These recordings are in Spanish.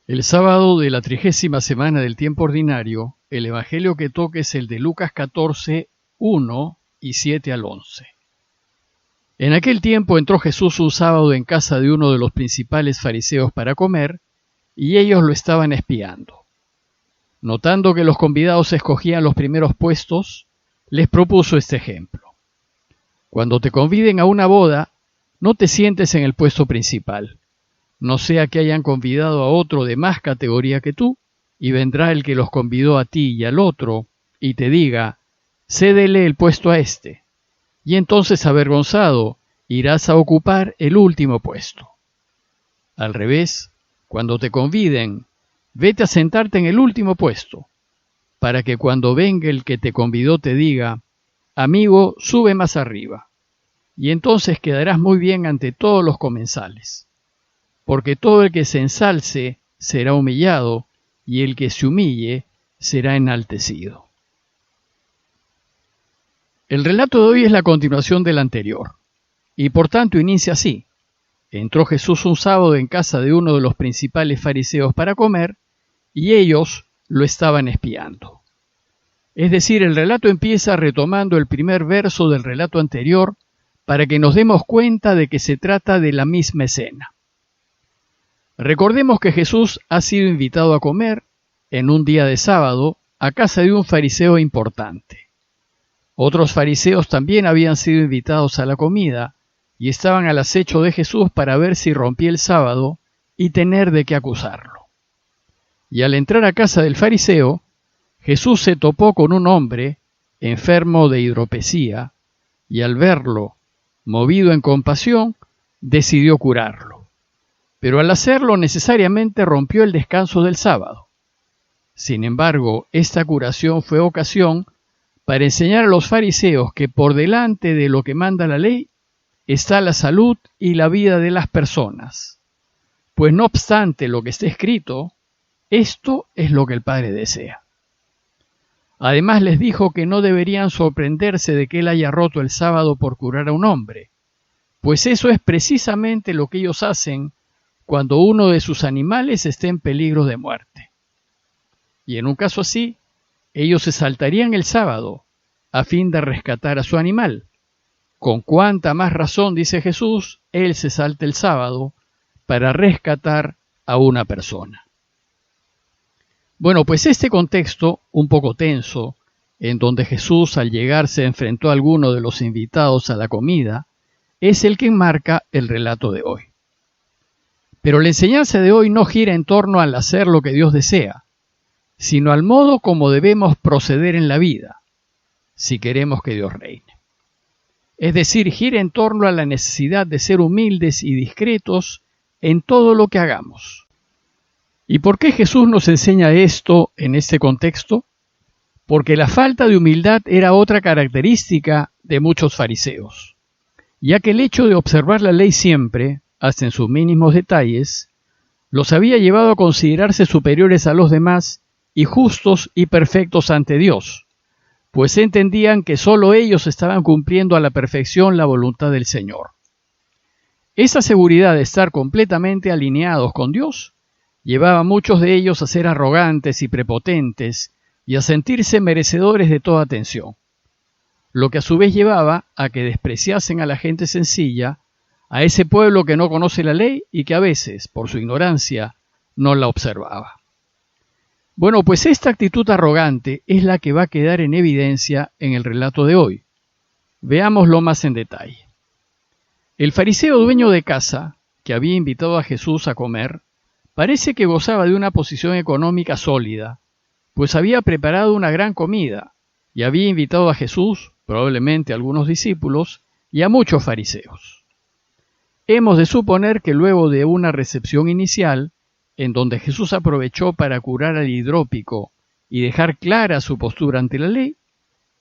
El sábado de la 30ª semana del tiempo ordinario, el evangelio que toca es el de Lucas 14, 1 y 7 al 11. En aquel tiempo entró Jesús un sábado en casa de uno de los principales fariseos para comer, y ellos lo estaban espiando. Notando que los convidados escogían los primeros puestos, les propuso este ejemplo. Cuando te conviden a una boda, no te sientes en el puesto principal, no sea que hayan convidado a otro de más categoría que tú, y vendrá el que los convidó a ti y al otro, y te diga, cédele el puesto a este, y entonces avergonzado irás a ocupar el último puesto. Al revés, cuando te conviden, vete a sentarte en el último puesto, para que cuando venga el que te convidó te diga, amigo, sube más arriba, y entonces quedarás muy bien ante todos los comensales. Porque todo el que se ensalce será humillado, y el que se humille será enaltecido. El relato de hoy es la continuación del anterior, y por tanto inicia así. Entró Jesús un sábado en casa de uno de los principales fariseos para comer, y ellos lo estaban espiando. Es decir, el relato empieza retomando el primer verso del relato anterior para que nos demos cuenta de que se trata de la misma escena. Recordemos que Jesús ha sido invitado a comer, en un día de sábado, a casa de un fariseo importante. Otros fariseos también habían sido invitados a la comida y estaban al acecho de Jesús para ver si rompía el sábado y tener de qué acusarlo. Y al entrar a casa del fariseo, Jesús se topó con un hombre enfermo de hidropesía y al verlo, movido en compasión, decidió curarlo. Pero al hacerlo necesariamente rompió el descanso del sábado. Sin embargo, esta curación fue ocasión para enseñar a los fariseos que por delante de lo que manda la ley está la salud y la vida de las personas. Pues no obstante lo que está escrito, esto es lo que el Padre desea. Además les dijo que no deberían sorprenderse de que él haya roto el sábado por curar a un hombre, pues eso es precisamente lo que ellos hacen cuando uno de sus animales esté en peligro de muerte. Y en un caso así, ellos se saltarían el sábado a fin de rescatar a su animal. Con cuánta más razón, dice Jesús, él se salta el sábado para rescatar a una persona. Bueno, pues este contexto, un poco tenso, en donde Jesús al llegar se enfrentó a alguno de los invitados a la comida, es el que enmarca el relato de hoy. Pero la enseñanza de hoy no gira en torno al hacer lo que Dios desea, sino al modo como debemos proceder en la vida, si queremos que Dios reine. Es decir, gira en torno a la necesidad de ser humildes y discretos en todo lo que hagamos. ¿Y por qué Jesús nos enseña esto en este contexto? Porque la falta de humildad era otra característica de muchos fariseos, ya que el hecho de observar la ley siempre, hasta en sus mínimos detalles, los había llevado a considerarse superiores a los demás y justos y perfectos ante Dios, pues entendían que sólo ellos estaban cumpliendo a la perfección la voluntad del Señor. Esa seguridad de estar completamente alineados con Dios llevaba a muchos de ellos a ser arrogantes y prepotentes y a sentirse merecedores de toda atención, lo que a su vez llevaba a que despreciasen a la gente sencilla, a ese pueblo que no conoce la ley y que a veces, por su ignorancia, no la observaba. Bueno, pues esta actitud arrogante es la que va a quedar en evidencia en el relato de hoy. Veámoslo más en detalle. El fariseo dueño de casa, que había invitado a Jesús a comer, parece que gozaba de una posición económica sólida, pues había preparado una gran comida y había invitado a Jesús, probablemente a algunos discípulos, y a muchos fariseos. Hemos de suponer que luego de una recepción inicial, en donde Jesús aprovechó para curar al hidrópico y dejar clara su postura ante la ley,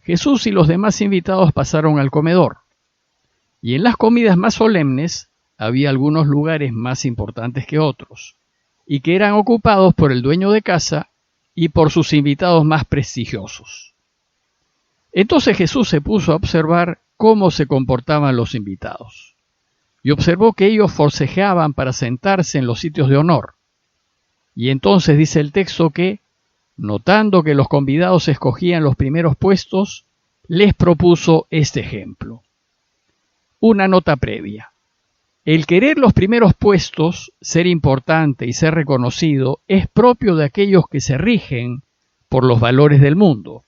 Jesús y los demás invitados pasaron al comedor. Y en las comidas más solemnes había algunos lugares más importantes que otros, y que eran ocupados por el dueño de casa y por sus invitados más prestigiosos. Entonces Jesús se puso a observar cómo se comportaban los invitados, y observó que ellos forcejeaban para sentarse en los sitios de honor. Y entonces dice el texto que, notando que los convidados escogían los primeros puestos, les propuso este ejemplo. Una nota previa. El querer los primeros puestos, ser importante y ser reconocido, es propio de aquellos que se rigen por los valores del mundo.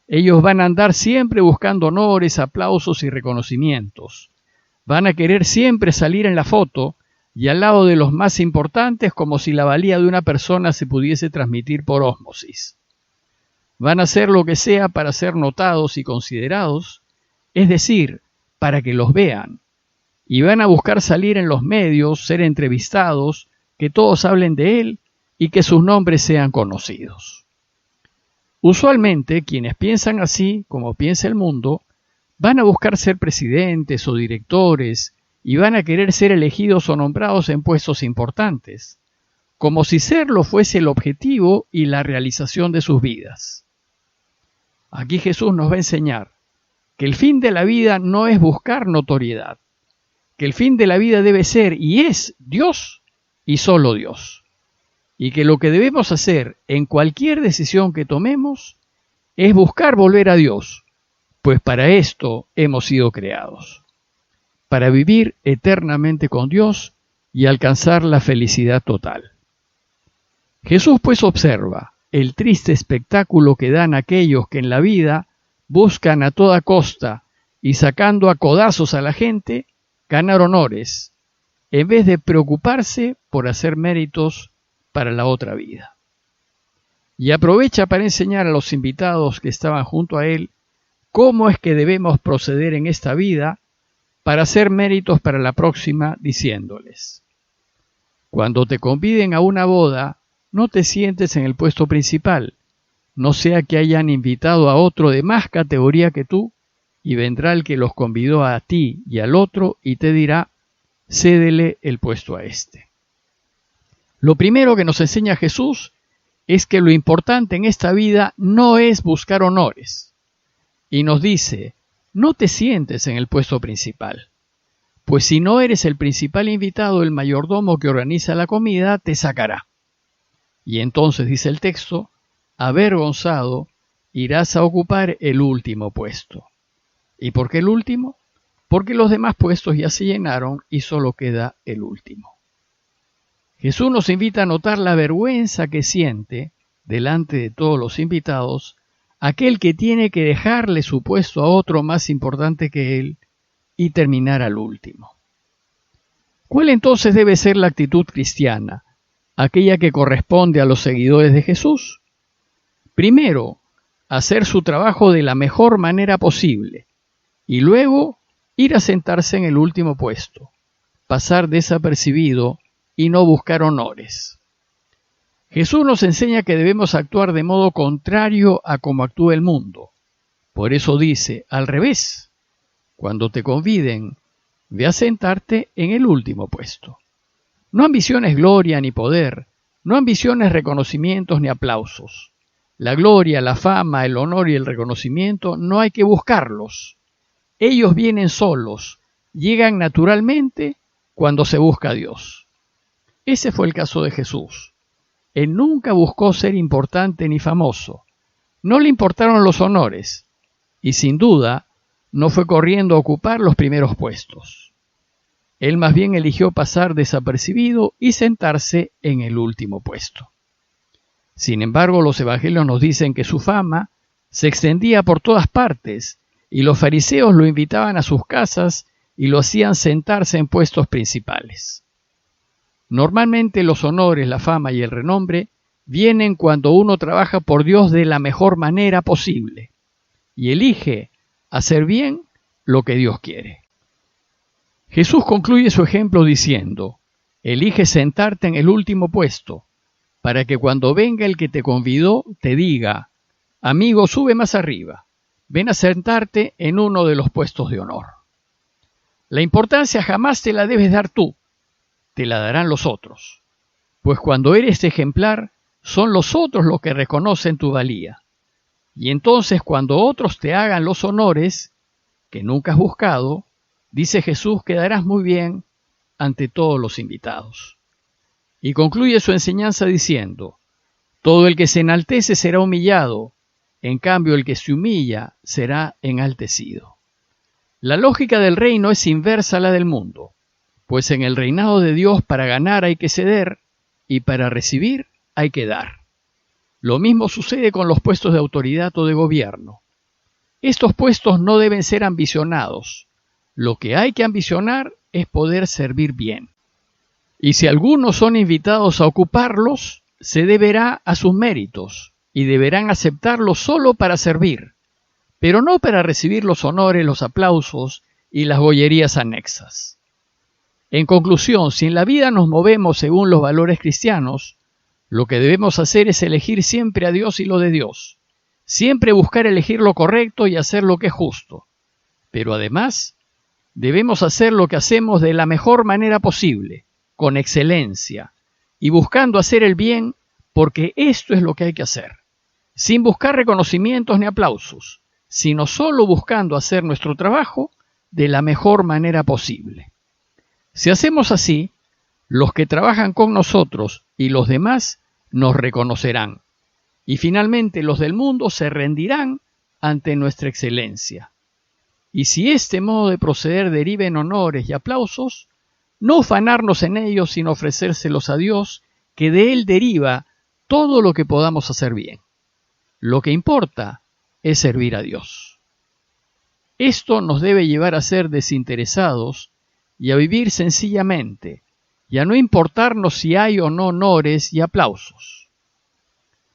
Ellos van a andar siempre buscando honores, aplausos y reconocimientos. Van a querer siempre salir en la foto y al lado de los más importantes, como si la valía de una persona se pudiese transmitir por ósmosis. Van a hacer lo que sea para ser notados y considerados, es decir, para que los vean. Y van a buscar salir en los medios, ser entrevistados, que todos hablen de él y que sus nombres sean conocidos. Usualmente, quienes piensan así, como piensa el mundo, van a buscar ser presidentes o directores y van a querer ser elegidos o nombrados en puestos importantes, como si serlo fuese el objetivo y la realización de sus vidas. Aquí Jesús nos va a enseñar que el fin de la vida no es buscar notoriedad, que el fin de la vida debe ser y es Dios y solo Dios, y que lo que debemos hacer en cualquier decisión que tomemos es buscar volver a Dios, pues para esto hemos sido creados, para vivir eternamente con Dios y alcanzar la felicidad total. Jesús pues observa el triste espectáculo que dan aquellos que en la vida buscan a toda costa y sacando a codazos a la gente, ganar honores, en vez de preocuparse por hacer méritos para la otra vida. Y aprovecha para enseñar a los invitados que estaban junto a él cómo es que debemos proceder en esta vida para hacer méritos para la próxima, diciéndoles: cuando te conviden a una boda, no te sientes en el puesto principal, no sea que hayan invitado a otro de más categoría que tú, y vendrá el que los convidó a ti y al otro y te dirá: cédele el puesto a este. Lo primero que nos enseña Jesús es que lo importante en esta vida no es buscar honores. Y nos dice: no te sientes en el puesto principal, pues si no eres el principal invitado, el mayordomo que organiza la comida te sacará. Y entonces, dice el texto, avergonzado, irás a ocupar el último puesto. ¿Y por qué el último? Porque los demás puestos ya se llenaron y solo queda el último. Jesús nos invita a notar la vergüenza que siente, delante de todos los invitados, aquel que tiene que dejarle su puesto a otro más importante que él y terminar al último. ¿Cuál entonces debe ser la actitud cristiana, aquella que corresponde a los seguidores de Jesús? Primero, hacer su trabajo de la mejor manera posible y luego ir a sentarse en el último puesto, pasar desapercibido y no buscar honores. Jesús nos enseña que debemos actuar de modo contrario a como actúa el mundo. Por eso dice, al revés, cuando te conviden, ve a sentarte en el último puesto. No ambiciones gloria ni poder, no ambiciones reconocimientos ni aplausos. La gloria, la fama, el honor y el reconocimiento no hay que buscarlos. Ellos vienen solos, llegan naturalmente cuando se busca a Dios. Ese fue el caso de Jesús. Él nunca buscó ser importante ni famoso. No le importaron los honores y sin duda no fue corriendo a ocupar los primeros puestos. Él más bien eligió pasar desapercibido y sentarse en el último puesto. Sin embargo, los evangelios nos dicen que su fama se extendía por todas partes y los fariseos lo invitaban a sus casas y lo hacían sentarse en puestos principales. Normalmente los honores, la fama y el renombre vienen cuando uno trabaja por Dios de la mejor manera posible y elige hacer bien lo que Dios quiere. Jesús concluye su ejemplo diciendo: elige sentarte en el último puesto, para que cuando venga el que te convidó te diga: amigo, sube más arriba, ven a sentarte en uno de los puestos de honor. La importancia jamás te la debes dar tú, te la darán los otros, pues cuando eres ejemplar, son los otros los que reconocen tu valía. Y entonces cuando otros te hagan los honores que nunca has buscado, dice Jesús, quedarás muy bien ante todos los invitados. Y concluye su enseñanza diciendo: todo el que se enaltece será humillado, en cambio el que se humilla será enaltecido. La lógica del reino es inversa a la del mundo, pues en el reinado de Dios para ganar hay que ceder y para recibir hay que dar. Lo mismo sucede con los puestos de autoridad o de gobierno. Estos puestos no deben ser ambicionados. Lo que hay que ambicionar es poder servir bien. Y si algunos son invitados a ocuparlos, se deberá a sus méritos y deberán aceptarlos solo para servir, pero no para recibir los honores, los aplausos y las gollerías anexas. En conclusión, si en la vida nos movemos según los valores cristianos, lo que debemos hacer es elegir siempre a Dios y lo de Dios, siempre buscar elegir lo correcto y hacer lo que es justo, pero además debemos hacer lo que hacemos de la mejor manera posible, con excelencia, y buscando hacer el bien, porque esto es lo que hay que hacer, sin buscar reconocimientos ni aplausos, sino solo buscando hacer nuestro trabajo de la mejor manera posible. Si hacemos así, los que trabajan con nosotros y los demás nos reconocerán, y finalmente los del mundo se rendirán ante nuestra excelencia. Y si este modo de proceder deriva en honores y aplausos, no ufanarnos en ellos, sino ofrecérselos a Dios, que de Él deriva todo lo que podamos hacer bien. Lo que importa es servir a Dios. Esto nos debe llevar a ser desinteresados y a vivir sencillamente, y a no importarnos si hay o no honores y aplausos.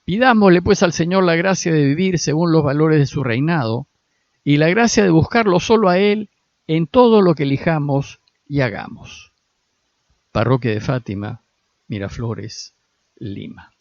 Pidámosle pues al Señor la gracia de vivir según los valores de su reinado, y la gracia de buscarlo solo a Él en todo lo que elijamos y hagamos. Parroquia de Fátima, Miraflores, Lima.